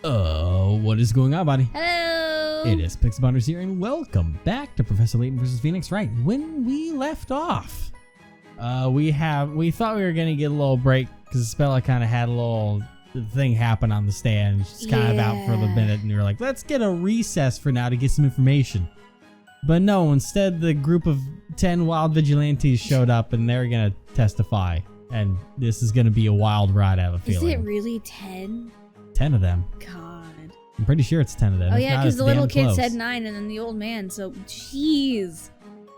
What is going on, buddy? Hello! It is Pixabonders here, and welcome back to Professor Layton vs. Phoenix. Right, when we left off, we thought we were gonna get a little break because Spella kind of had a little thing happen on the stand. She's kind of out for a minute, and we were like, let's get a recess for now to get some information. But no, instead the group of 10 wild vigilantes showed up, and they're gonna testify. And this is gonna be a wild ride, I have a feeling. Is it really 10? 10 of them. God. I'm pretty sure it's 10 of them. Oh yeah, because the little kid close. said 9 and then the old man, so jeez.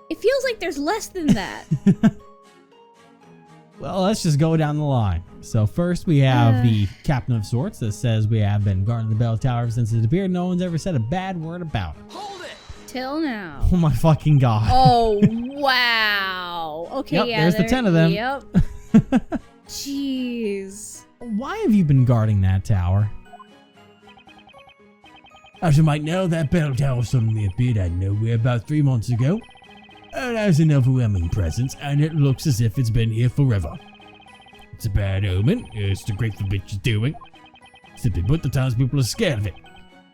It feels like there's less than that. Well, let's just go down the line. So first we have the Captain of Sorts that says we have been guarding the bell tower since it appeared. No one's ever said a bad word about it. Hold it! Till now. Oh my fucking god. Oh, wow. Okay, Yep, yeah. there's the 10 of them. Yep. Jeez. Why have you been guarding that tower? As you might know, that bell tower suddenly appeared out of nowhere about 3 months ago. It has an overwhelming presence, and it looks as if it's been here forever. It's a bad omen. It's the grateful bitch is doing. Simply put, the townspeople are scared of it.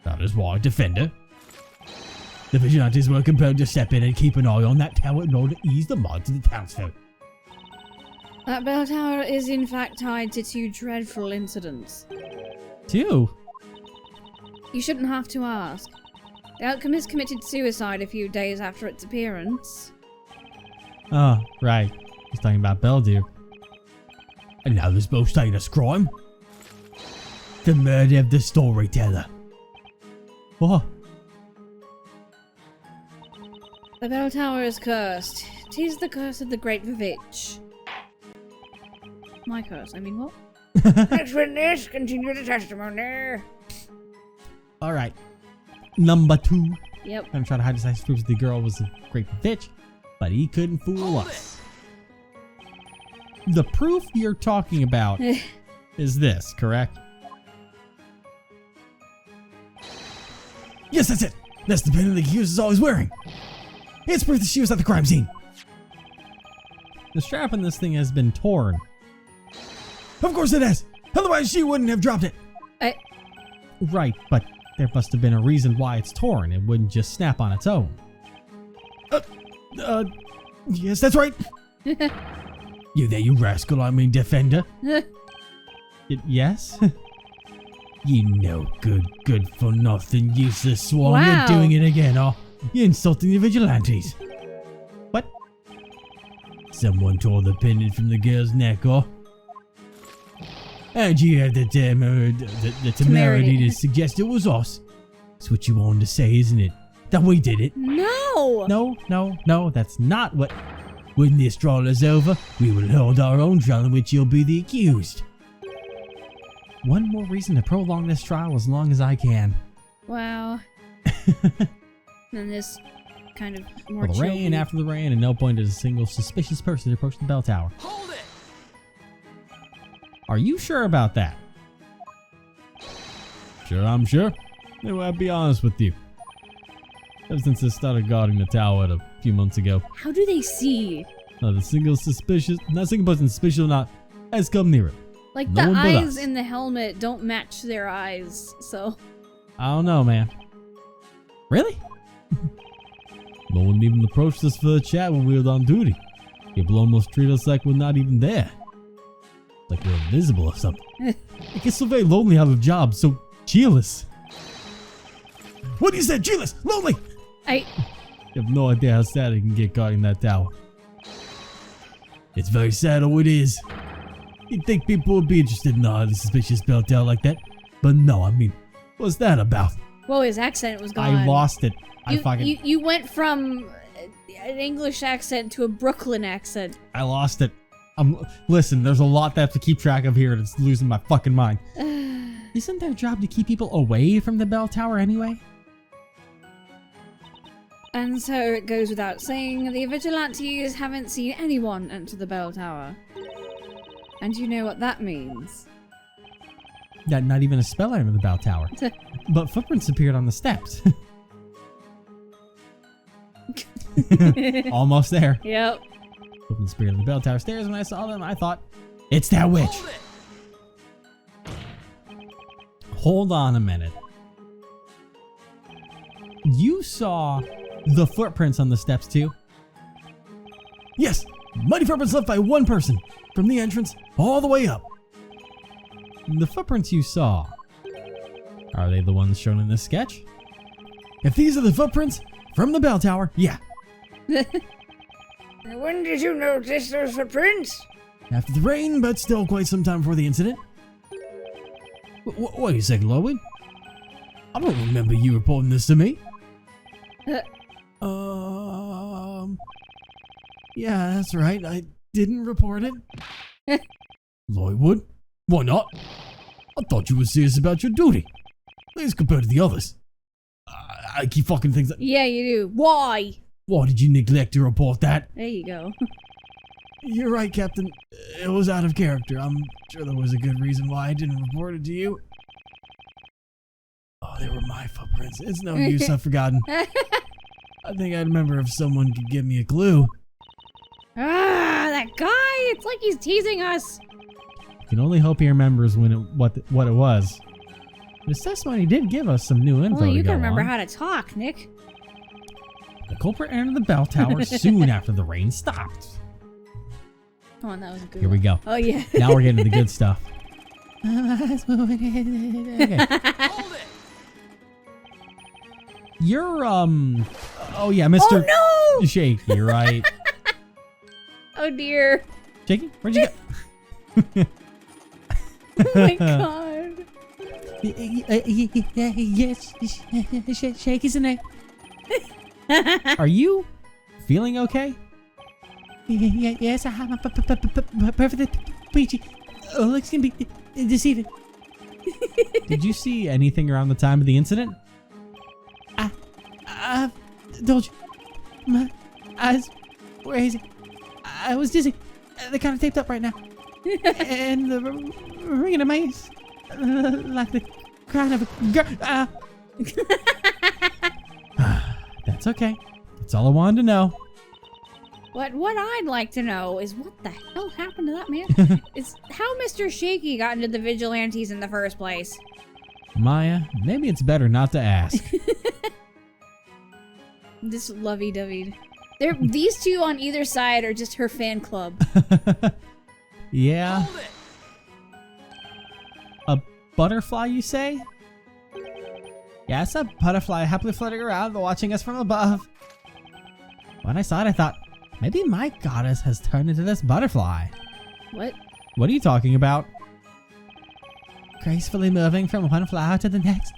That is why, Defender. The vigilantes were compelled to step in and keep an eye on that tower in order to ease the mind to the townsfolk. That bell tower is in fact tied to 2 dreadful incidents. 2? You shouldn't have to ask. The alchemist committed suicide a few days after its appearance. Oh, right. He's talking about Beldew. And now there's most heinous crime. The murder of the storyteller. What? The bell tower is cursed. 'Tis the curse of the great Vivitch. My curse, I mean what? Next witness, continue the testimony. Alright. Number 2. Yep. I'm trying to hide his eyes proves the girl was a great bitch, but he couldn't fool us. The proof you're talking about is this, correct? Yes, that's it. That's the pin the accused is always wearing. It's proof that she was at the crime scene. The strap in this thing has been torn. Of course it has. Otherwise she wouldn't have dropped it. Right, but there must have been a reason why it's torn. It wouldn't just snap on its own. Yes, that's right. You there, you rascal, I mean Defender. Yes? You no good for nothing, useless swan. Wow. You're doing it again, huh? You're insulting the vigilantes. What? Someone tore the pendant from the girl's neck, huh? And you had the temerity to suggest it was us. That's what you wanted to say, isn't it? That we did it. No! No, that's not what... When this trial is over, we will hold our own trial in which you'll be the accused. One more reason to prolong this trial as long as I can. Wow. Then this kind of more Well, the rain after the rain, and no point is a single suspicious person approaching the bell tower. Hold it! Are you sure about that? Sure, I'm sure. Anyway, I'll be honest with you. Ever since I started guarding the tower a few months ago, How do they see? not a single person suspicious or not has come near it. Like No the one but eyes us. in the helmet don't match their eyes, so. I don't know, man. Really? No one even approached us for a chat when we were on duty. People almost treat us like we're not even there. Like we're invisible or something. It gets so very lonely out of job, so cheerless. What do you say, cheerless? Lonely! You have no idea how sad it can get guarding that tower. It's very sad, oh it is. You'd think people would be interested in a highly suspicious bell tower like that. But no, I mean, what's that about? Whoa, his accent was gone. I lost it. You went from an English accent to a Brooklyn accent. I lost it. Listen, there's a lot that I have to keep track of here, and it's losing my fucking mind. Isn't their job to keep people away from the bell tower anyway? And so it goes without saying, the vigilantes haven't seen anyone enter the bell tower. And you know what that means. Yeah, not even a speller in the bell tower. But footprints appeared on the steps. Almost there. Yep. Footprints appeared on the bell tower stairs. When I saw them, I thought, it's that witch. hold on a minute. You saw the footprints on the steps too? Yes, mighty footprints left by one person from the entrance all the way up. The footprints you saw, are they the ones shown in this sketch? If these are the footprints from the bell tower, yeah. When did you notice those footprints? After the rain, but still quite some time before the incident. Wait a second, Lowen. I don't remember you reporting this to me. Yeah, that's right. I didn't report it. Lloydwood? Why not? I thought you were serious about your duty. At least compared to the others. I keep fucking things up. Yeah, you do. Why? Why did you neglect to report that? There you go. You're right, Captain. It was out of character. I'm sure there was a good reason why I didn't report it to you. Oh, they were my footprints. It's no use, I've forgotten. I think I'd remember if someone could give me a clue. Ah, that guy! It's like he's teasing us. I can only hope he remembers what it was. His testimony did give us some new info. Well, you to can go remember on. how to talk, Nick. The culprit entered the bell tower soon after the rain stopped. Come on, that was a good Here we go. Oh, yeah. Now we're getting to the good stuff. Okay. Hold it! You're, oh yeah, Mr. Oh, no! Shaky, right? Oh, dear. Shaky, where'd you go? Oh, my God. Yes, Shaky's in there. Are you feeling okay? Yes, I'm perfectly peachy. Looks can be deceiving. Did you see anything around the time of the incident? I told you. My eyes were hazy. I was dizzy. They're kind of taped up right now. And the ringing in my ears. Like the crying of a girl. That's okay. That's all I wanted to know. What I'd like to know is what the hell happened to that man? Is how Mr. Shaky got into the vigilantes in the first place. Maya, maybe it's better not to ask. This lovey-dovey. These two on either side are just her fan club. Yeah. Hold it! A butterfly, you say? Yes, a butterfly happily floating around, watching us from above. When I saw it, I thought, maybe my goddess has turned into this butterfly. What? What are you talking about? Gracefully moving from one flower to the next,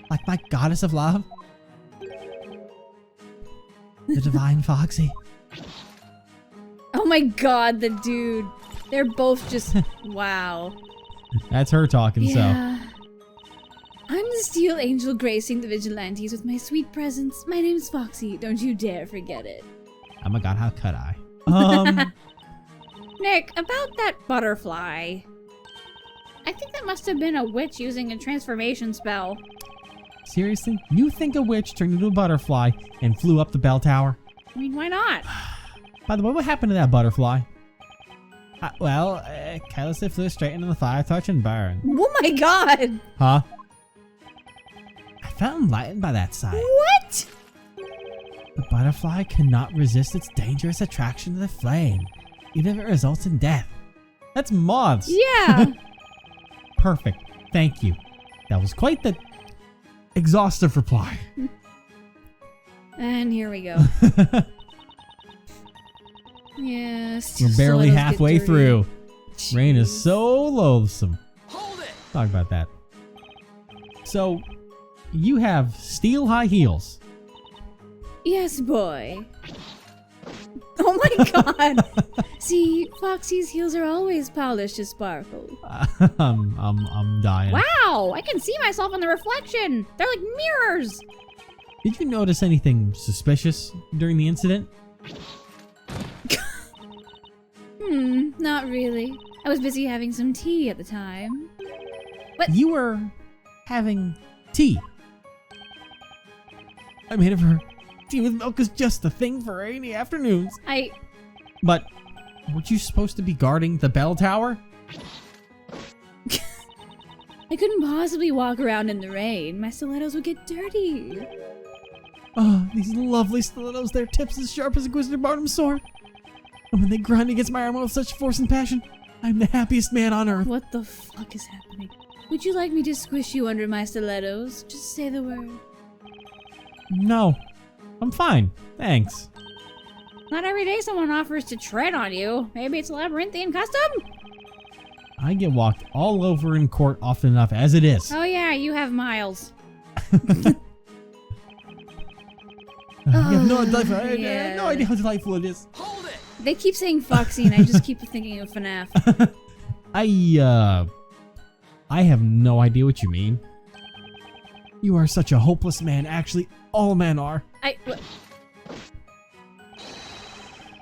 like my goddess of love. The divine Foxy. Oh my God, the dude. They're both just, wow. That's her talking, Yeah. I'm the steel angel gracing the vigilantes with my sweet presence. My name's Foxy. Don't you dare forget it. Oh my god, how could I? Nick, about that butterfly. I think that must have been a witch using a transformation spell. Seriously? You think a witch turned into a butterfly and flew up the bell tower? I mean, why not? By the way, what happened to that butterfly? Carelessly flew straight into the fire torch and burned. Oh my God! Huh? I felt enlightened by that sight. What? The butterfly cannot resist its dangerous attraction to the flame, even if it results in death. That's moths. Yeah. Perfect. Thank you. That was quite the exhaustive reply. And here we go. Yes. We're barely halfway through. Rain is so loathsome. Hold it! Talk about that. So, you have steel high heels. Yes, boy. Oh my God. See, Foxy's heels are always polished to sparkle. I'm dying. Wow, I can see myself in the reflection. They're like mirrors. Did you notice anything suspicious during the incident? Not really. I was busy having some tea at the time. You were having tea. I made it for her. Tea with milk is just the thing for rainy afternoons. But weren't you supposed to be guarding the bell tower? I couldn't possibly walk around in the rain. My stilettos would get dirty. Oh, these lovely stilettos, their tips as sharp as a Inquisitor Barnum's sword. And when they grind against my armor with such force and passion, I'm the happiest man on earth. What the fuck is happening? Would you like me to squish you under my stilettos? Just say the word. No, I'm fine. Thanks. Not every day someone offers to tread on you. Maybe it's a labyrinthian custom? I get walked all over in court often enough as it is. Oh yeah, you have miles. I have no idea, I yeah. have no idea how delightful it is. Hold it! They keep saying Foxy and I just keep thinking of FNAF. I have no idea what you mean. You are such a hopeless man. Actually, all men are.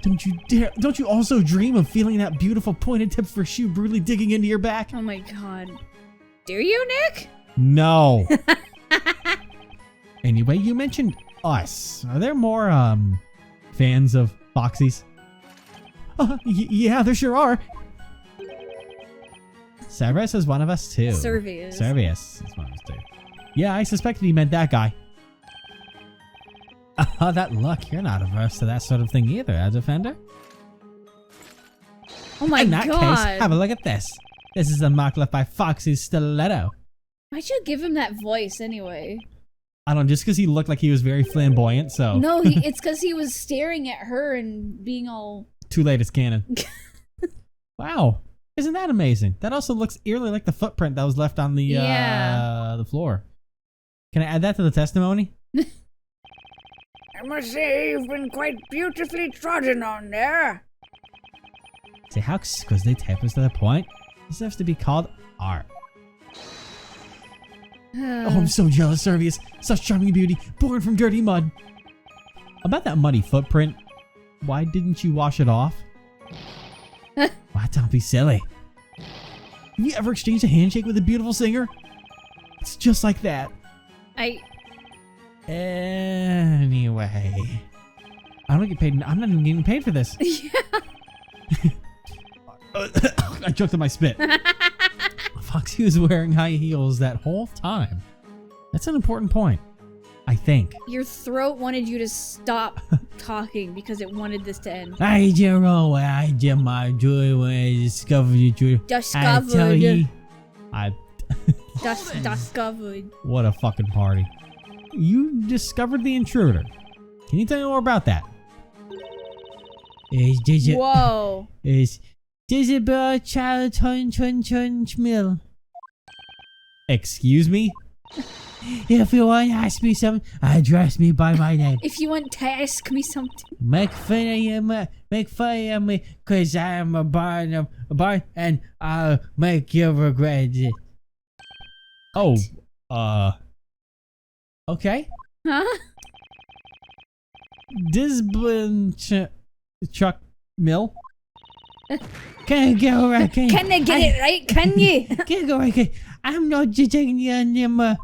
Don't you dare! Don't you also dream of feeling that beautiful pointed tip for shoe brutally digging into your back? Oh my god. Do you, Nick? No. Anyway, you mentioned us. Are there more fans of Foxies? Yeah, there sure are. Cerberus is one of us too. Servius. Servius is one of us too. Yeah, I suspected he meant that guy. Oh, that luck. You're not averse to that sort of thing either, Defender. Oh my In that god. case, have a look at this. This is the mark left by Foxy's stiletto. Why'd you give him that voice anyway? I don't know, just because he looked like he was very flamboyant, so. No, it's because he was staring at her and being all... Too late, it's canon. Wow. Isn't that amazing? That also looks eerily like the footprint that was left on the floor. Can I add that to the testimony? I must say, you've been quite beautifully trodden on there. See how exquisitely tapers to the point? This has to be called art. Oh, I'm so jealous, Servius. Such charming beauty, born from dirty mud. About that muddy footprint, why didn't you wash it off? Why, don't be silly. Have you ever exchanged a handshake with a beautiful singer? It's just like that. Anyway. I don't get paid. I'm not even getting paid for this. Yeah. I choked on my spit. Foxy was wearing high heels that whole time. That's an important point, I think. Your throat wanted you to stop talking because it wanted this to end. I don't know what I did my joy when I discovered you. Discovered. I tell you, Discovered. what a fucking party. You discovered the intruder. Can you tell me more about that? Whoa. Is Isabel Child Chun Mill? Excuse me? If you want to ask me something, address me by my name. If you want to ask me something. Make fun of me, cause I'm a barn, and I'll make you regret it. Oh, okay. Huh? Discipline Chuck Mill. Can I get right? Can I get it right? Can you? Can I go right? I'm not just taking you on them.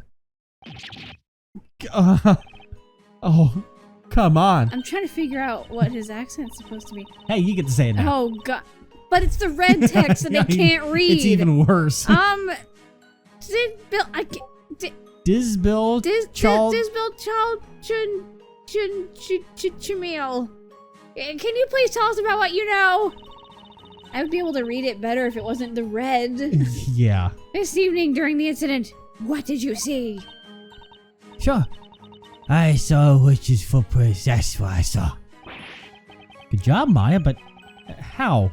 Oh, come on. I'm trying to figure out what his accent's supposed to be. Hey, you get to say it now. Oh god. But it's the red text that I can't read. It's even worse. Disbill Child Chumil. Can you please tell us about what you know? I would be able to read it better if it wasn't the red. Yeah. This evening during the incident, what did you see? Sure. I saw a witch's footprints. That's what I saw. Good job, Maya, but how?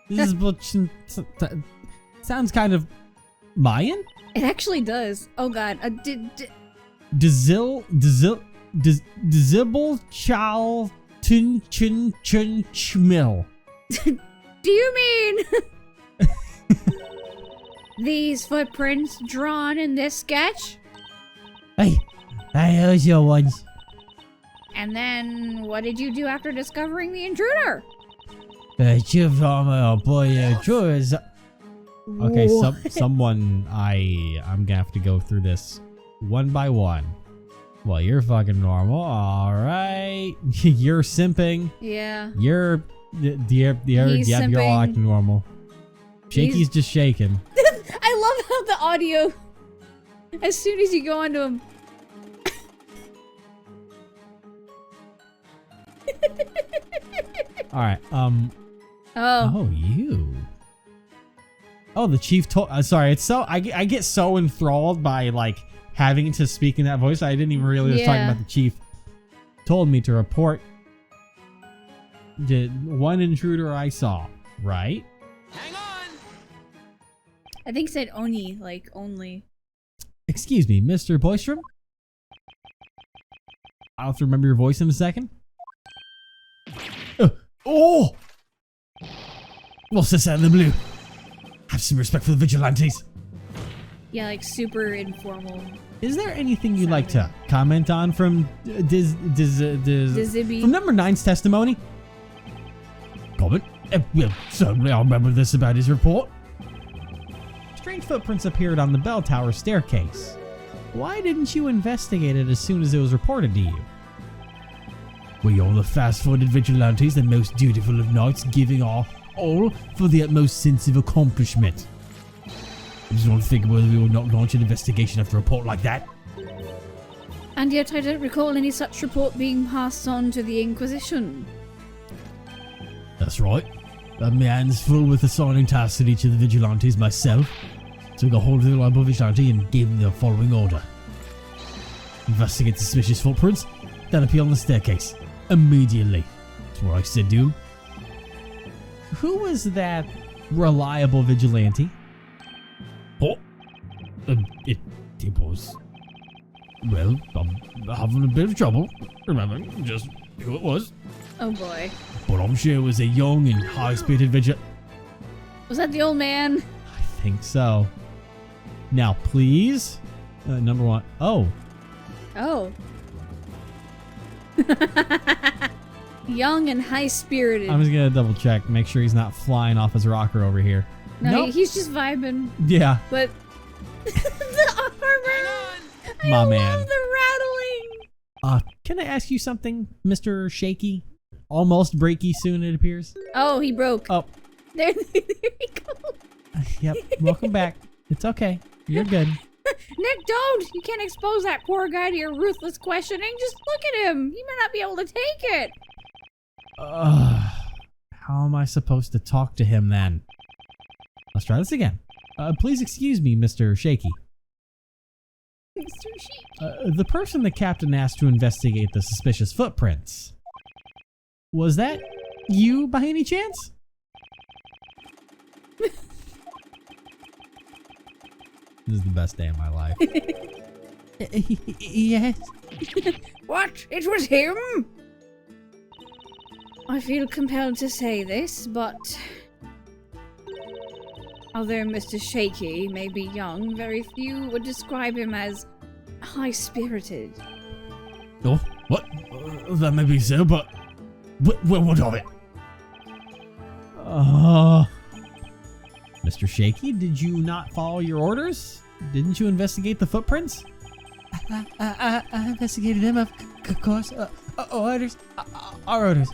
This is sounds kind of Mayan? It actually does. Oh god. Dizibble Chow Chun Chmil. Do you mean these footprints drawn in this sketch? Hey, those your ones. And then what did you do after discovering the intruder? Okay, someone I'm gonna have to go through this one by one. Well, you're fucking normal. All right. You're simping. Yeah. You're He's all simping. acting normal. Shaky's just shaking. I love how the audio, as soon as you go onto him. Alright, Oh, you. Oh, the chief told. Sorry, it's so. I get so enthralled by like having to speak in that voice. I didn't even realize I was talking about the chief. Told me to report the one intruder I saw. Right? Hang on! I think it said oni, like only. Excuse me, Mr. Boystrom? I'll have to remember your voice in a second. Oh! What's this out of the blue? Have some respect for the vigilantes. Yeah, like super informal. Is there anything you'd like to comment on from Dizibby. from number 9's testimony? Comment? Well, certainly I'll remember this about his report. Strange footprints appeared on the bell tower staircase. Why didn't you investigate it as soon as it was reported to you? We are the fast-footed vigilantes, the most dutiful of knights, giving our all for the utmost sense of accomplishment. I just don't think whether we will not launch an investigation after a report like that. And yet I don't recall any such report being passed on to the Inquisition. That's right. I had my hands full with assigning tasks to each of the vigilantes myself. Took a hold of the reliable vigilante and gave them the following order. Investigate suspicious footprints, then appear on the staircase. Immediately. That's what I said to him. Who was that reliable vigilante? Oh, it was. Well, I'm having a bit of trouble remembering just who it was. Oh boy. But I'm sure it was a young and high-spirited vigilante. Was that the old man? I think so. Now, please. Number 1. Oh. Oh. Young and high-spirited. I'm just gonna double check, make sure he's not flying off his rocker over here. No, Nope. he's just vibing. Yeah. But the armor. I My love man. the rattling. Can I ask you something, Mr. Shaky? Almost breaky soon, it appears. Oh, he broke. Oh. There he goes. Yep. Welcome back. It's okay. You're good. Nick, don't! You can't expose that poor guy to your ruthless questioning. Just look at him. He may not be able to take it. How am I supposed to talk to him then? Let's try this again. Please excuse me, Mr. Shaky. Mr. Shaky. The person the captain asked to investigate the suspicious footprints. Was that you by any chance? This is the best day of my life. Yes. What? It was him? I feel compelled to say this, but although Mr. Shaky may be young, very few would describe him as high-spirited. Oh, what? That may be so, but what of it? Mr. Shaky, did you not follow your orders? Didn't you investigate the footprints? I investigated them, of course. Orders. Our orders.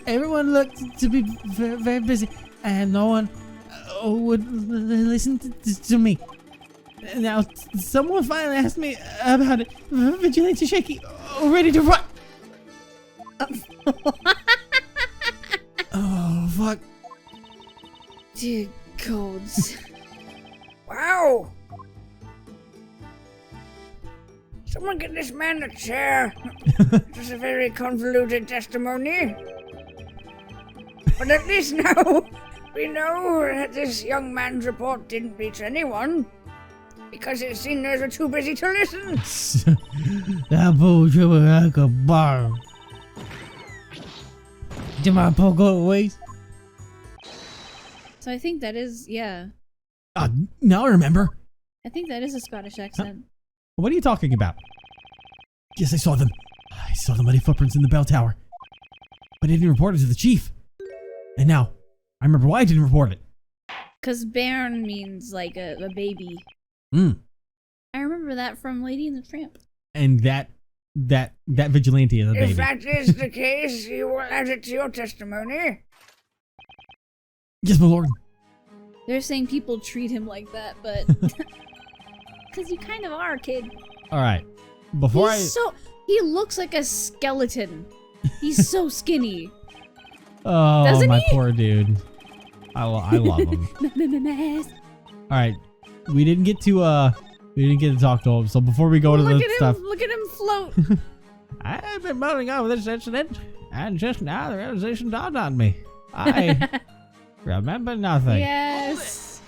Everyone looked to be very, very busy, and no one would listen to me. Now, someone finally asked me about it. Vigilante Shaky, ready to run. Oh, fuck. Dear gods. Wow! Someone get this man a chair. This is a very convoluted testimony. But at least now we know that this young man's report didn't reach anyone. Because his seniors were too busy to listen. That bullshit was like a bar. Did my poke away? So I think that is, yeah. Now I remember. I think that is a Scottish accent. What are you talking about? Yes, I saw them. I saw the muddy footprints in the bell tower. But I didn't report it to the chief. And now, I remember why I didn't report it. Because bairn means like a baby. Mm. I remember that from Lady and the Tramp. And that vigilante is a baby. If that is the case, you will add it to your testimony. Yes, my lord. They're saying people treat him like that, but because you kind of are, kid. All right. Before He looks like a skeleton. He's so skinny. Oh, Doesn't my he? poor dude. I love him. All right. We didn't get to talk to him. So before we go to the stuff. Look at him float. I've been mulling over this incident, and just now the realization dawned on me. I remember nothing. Yes.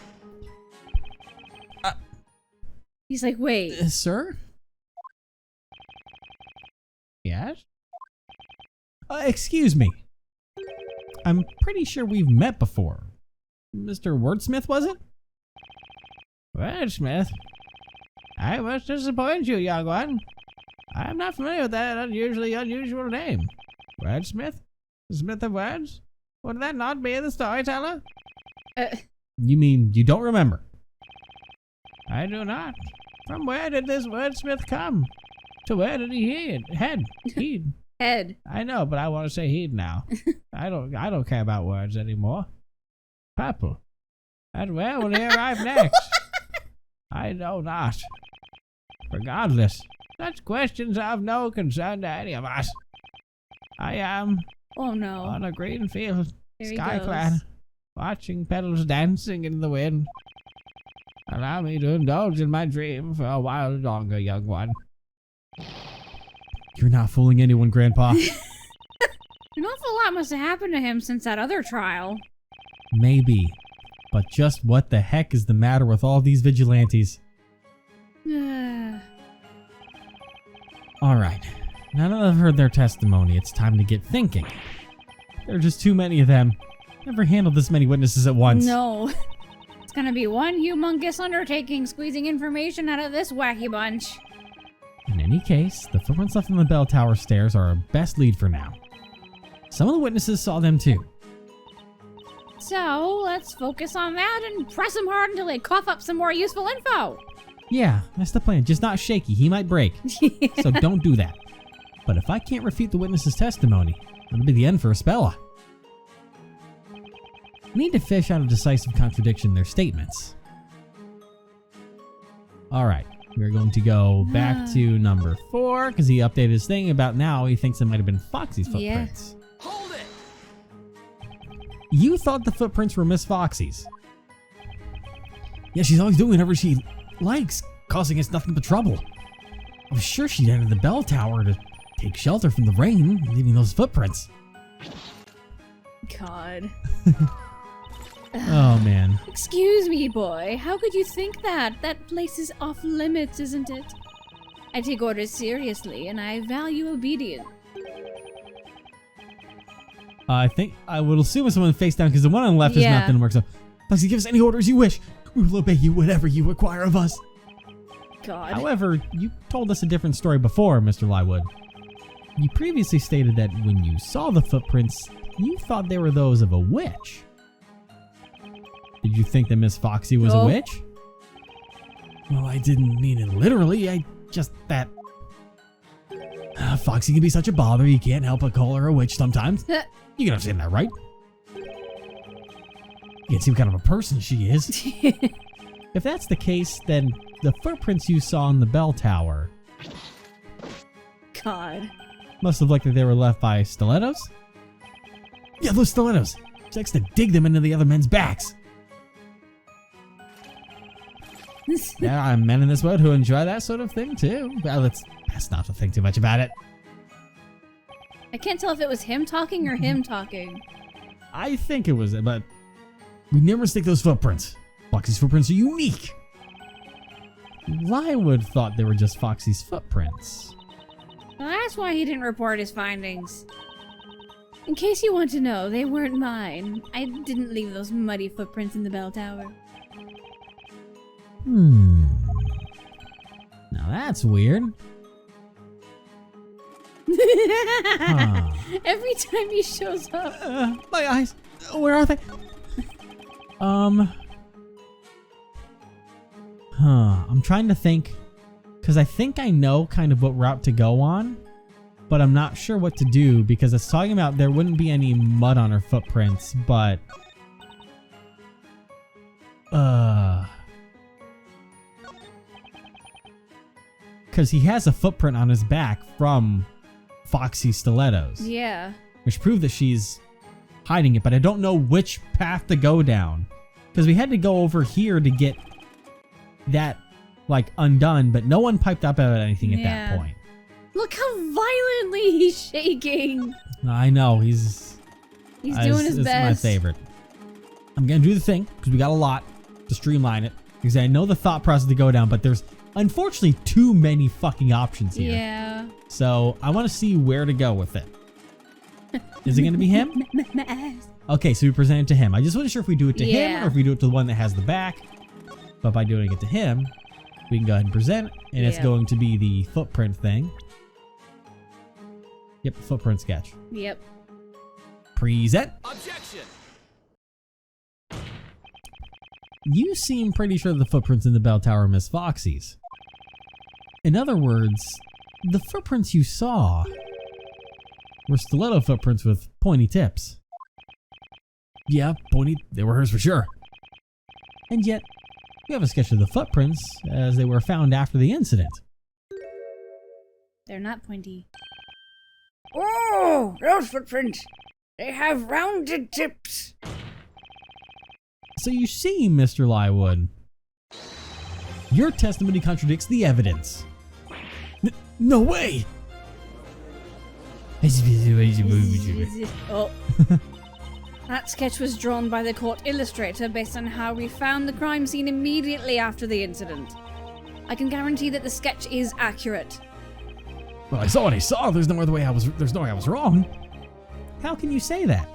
He's like, wait. Sir? Yes? Excuse me. I'm pretty sure we've met before. Mr. Wordsmith, was it? Wordsmith? I must disappoint you, young one. I'm not familiar with that unusual name. Wordsmith? Smith of words? Would that not be the storyteller? You mean you don't remember? I do not. From where did this wordsmith come? To where did he head? Head. I know, but I want to say heed now. I don't care about words anymore. Purple. And where will he arrive next? I know not. Regardless, such questions are of no concern to any of us. I am Oh no. on a green field, There he sky-clad, goes. watching petals dancing in the wind. Allow me to indulge in my dream for a while longer, young one. You're not fooling anyone, Grandpa. An awful lot must have happened to him since that other trial. Maybe. But just what the heck is the matter with all these vigilantes? Alright. Now that I've heard their testimony, it's time to get thinking. There are just too many of them. Never handled this many witnesses at once. No. It's gonna be one humongous undertaking squeezing information out of this wacky bunch. In any case, the footprints left on the bell tower stairs are our best lead for now. Some of the witnesses saw them too. So, let's focus on that and press him hard until they cough up some more useful info. Yeah, that's the plan. Just not shaky. He might break. So don't do that. But if I can't refute the witness's testimony, it'll be the end for Espella. We need to fish out a decisive contradiction in their statements. Alright, we're going to go back to number 4, because he updated his thing about now he thinks it might have been Foxy's footprints. Hold it! You thought the footprints were Miss Foxy's. Yeah, she's always doing whatever she likes, causing us nothing but trouble. I was sure she'd entered the bell tower to take shelter from the rain, leaving those footprints. God. Oh, man. Excuse me, boy. How could you think that? That place is off limits, isn't it? I take orders seriously, and I value obedience. I think I will assume it's someone face down because the one on the left is Yeah. not going to work. So, Foxy, give us any orders you wish. We will obey you whatever you require of us. God. However, you told us a different story before, Mr. Lywood. You previously stated that when you saw the footprints, you thought they were those of a witch. Did you think that Miss Foxy was a No. witch? Well, I didn't mean it literally. I just that... Foxy can be such a bother, you can't help but call her a witch sometimes. You can understand that, right? You can see what kind of a person she is. If that's the case, then the footprints you saw in the bell tower God. must have looked like they were left by stilettos? Yeah, those stilettos. She likes to dig them into the other men's backs. There are men in this world who enjoy that sort of thing too. Well, let's not to think too much about it. I can't tell if it was him talking or him talking. I think it was it, but we never mistake those footprints. Foxy's footprints are unique. Lywood thought they were just Foxy's footprints. Well, that's why he didn't report his findings. In case you want to know, they weren't mine. I didn't leave those muddy footprints in the bell tower. Now that's weird. Huh. Every time he shows up. My eyes. Where are they? I'm trying to think. Because I think I know kind of what route to go on. But I'm not sure what to do because it's talking about there wouldn't be any mud on her footprints, but... Because he has a footprint on his back from Foxy's stilettos. Yeah. Which prove that she's hiding it, but I don't know which path to go down. Because we had to go over here to get that, like, undone, but no one piped up about anything at that point. Look how violently he's shaking. I know, he's doing his best. My favorite. I'm gonna do the thing, because we got a lot to streamline it. Because I know the thought process to go down, but there's unfortunately too many fucking options here. Yeah. So I want to see where to go with it. Is it going to be him? Okay, so we present it to him. I just wasn't sure if we do it to him or if we do it to the one that has the back. But by doing it to him, we can go ahead and present it. And it's going to be the footprint thing. Yep, footprint sketch. Yep. Present. Objection. You seem pretty sure the footprints in the bell tower are Miss Foxy's. In other words, the footprints you saw were stiletto footprints with pointy tips. Yeah, pointy, they were hers for sure. And yet, we have a sketch of the footprints as they were found after the incident. They're not pointy. Oh, those footprints. They have rounded tips. So you see, Mr. Lywood, your testimony contradicts the evidence. No way! Oh. That sketch was drawn by the court illustrator based on how we found the crime scene immediately after the incident. I can guarantee that the sketch is accurate. Well, I saw what I saw. There's no way I was wrong. How can you say that?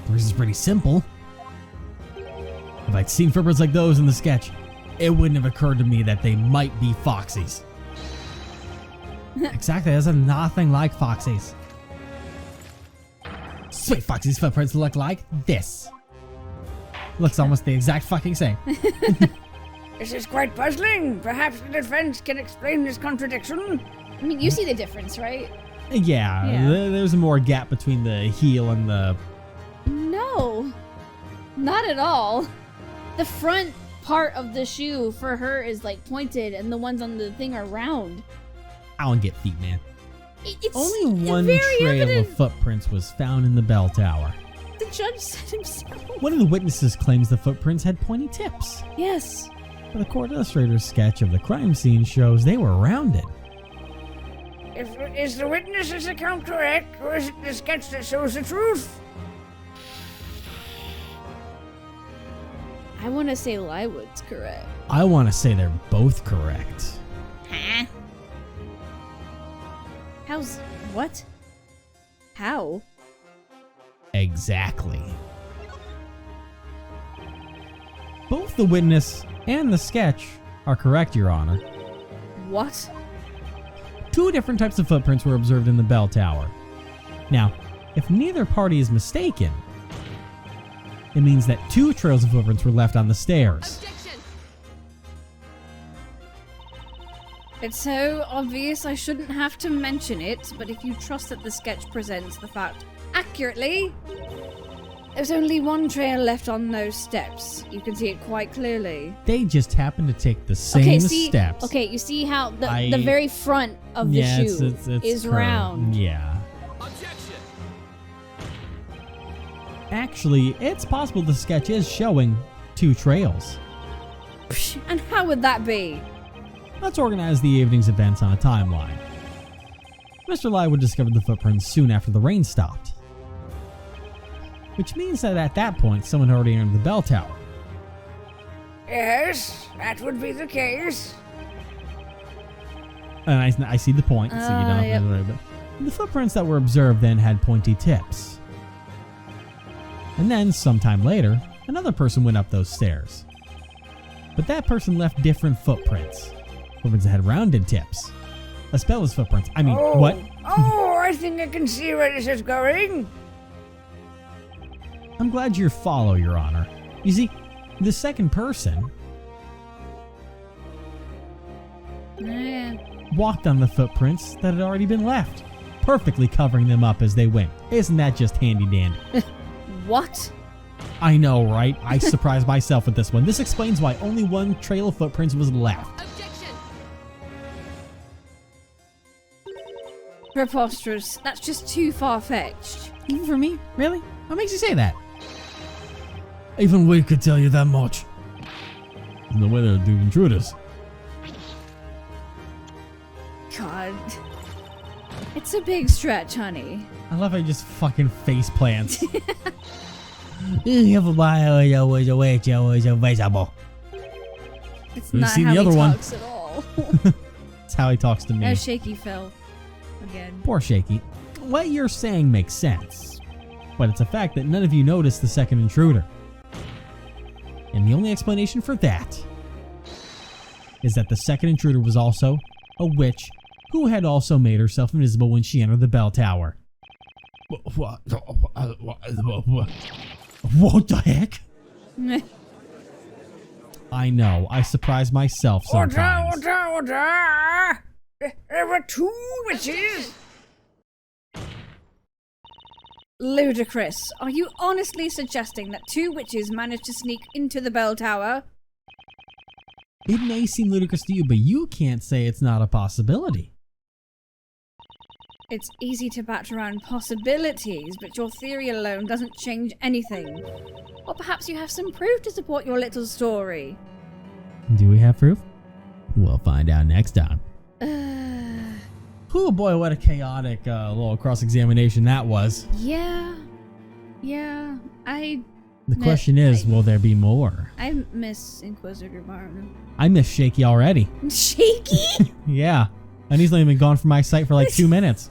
The reason's pretty simple. If I'd seen footprints like those in the sketch, it wouldn't have occurred to me that they might be Foxy's. Exactly, there's nothing like Foxy's. Sweet Foxy's footprints look like this. Looks almost the exact fucking same. This is quite puzzling. Perhaps the defense can explain this contradiction. I mean, you see the difference, right? Yeah. There's more gap between the heel and the... No, not at all. The front part of the shoe for her is like pointed and the ones on the thing are round. I don't get feet, man. It's only one very trail evident. of footprints was found in the bell tower. The judge said himself. One of the witnesses claims the footprints had pointy tips. Yes. But the court illustrator's sketch of the crime scene shows they were rounded. Is the witness's account correct, or is it the sketch that shows the truth? I want to say Lywood's correct. I want to say they're both correct. Huh? What? How? Exactly. Both the witness and the sketch are correct, Your Honor. What? Two different types of footprints were observed in the bell tower. Now, if neither party is mistaken, it means that two trails of footprints were left on the stairs. Objection. It's so obvious I shouldn't have to mention it, but if you trust that the sketch presents the fact accurately, there's only one trail left on those steps. You can see it quite clearly. They just happen to take the same steps. Okay, you see how the very front of the shoe is curved. round. Yeah. Objection. Actually, it's possible the sketch is showing two trails. Psh, and how would that be? Let's organize the evening's events on a timeline. Mr. Lywood discovered the footprints soon after the rain stopped. Which means that at that point, someone had already entered the bell tower. Yes, that would be the case. And I see the point, so you don't have to worry about it. The footprints that were observed then had pointy tips. And then, sometime later, another person went up those stairs. But that person left different footprints. Footprints that had rounded tips. As well as footprints. I mean, what? Oh, I think I can see where this is going. I'm glad you follow, Your Honor. You see, the second person walked on the footprints that had already been left, perfectly covering them up as they went. Isn't that just handy dandy? What? I know, right? I surprised myself with this one. This explains why only one trail of footprints was left. Objection. Preposterous. That's just too far-fetched. Even for me? Really? What makes you say that? Even we could tell you that much. No way to do intruders. God. It's a big stretch, honey. I love how he just fucking face plants. It's We've not seen how the he other one. talks at all. That's how he talks to me. Oh, Shaky fell. Again. Poor Shaky. What you're saying makes sense, but it's a fact that none of you noticed the second intruder. And the only explanation for that is that the second intruder was also a witch who had also made herself invisible when she entered the bell tower. What the heck? I know, I surprise myself sometimes. There were 2 witches. Ludicrous. Are you honestly suggesting that 2 witches managed to sneak into the bell tower? It may seem ludicrous to you, but you can't say it's not a possibility. It's easy to bat around possibilities, but your theory alone doesn't change anything. Or perhaps you have some proof to support your little story. Do we have proof? We'll find out next time. Oh boy, what a chaotic little cross-examination that was. Yeah. The question is, will there be more? I miss Inquisitor Barton. I miss Shaky already. Shaky? Yeah. And he's only been gone from my sight for like 2 minutes.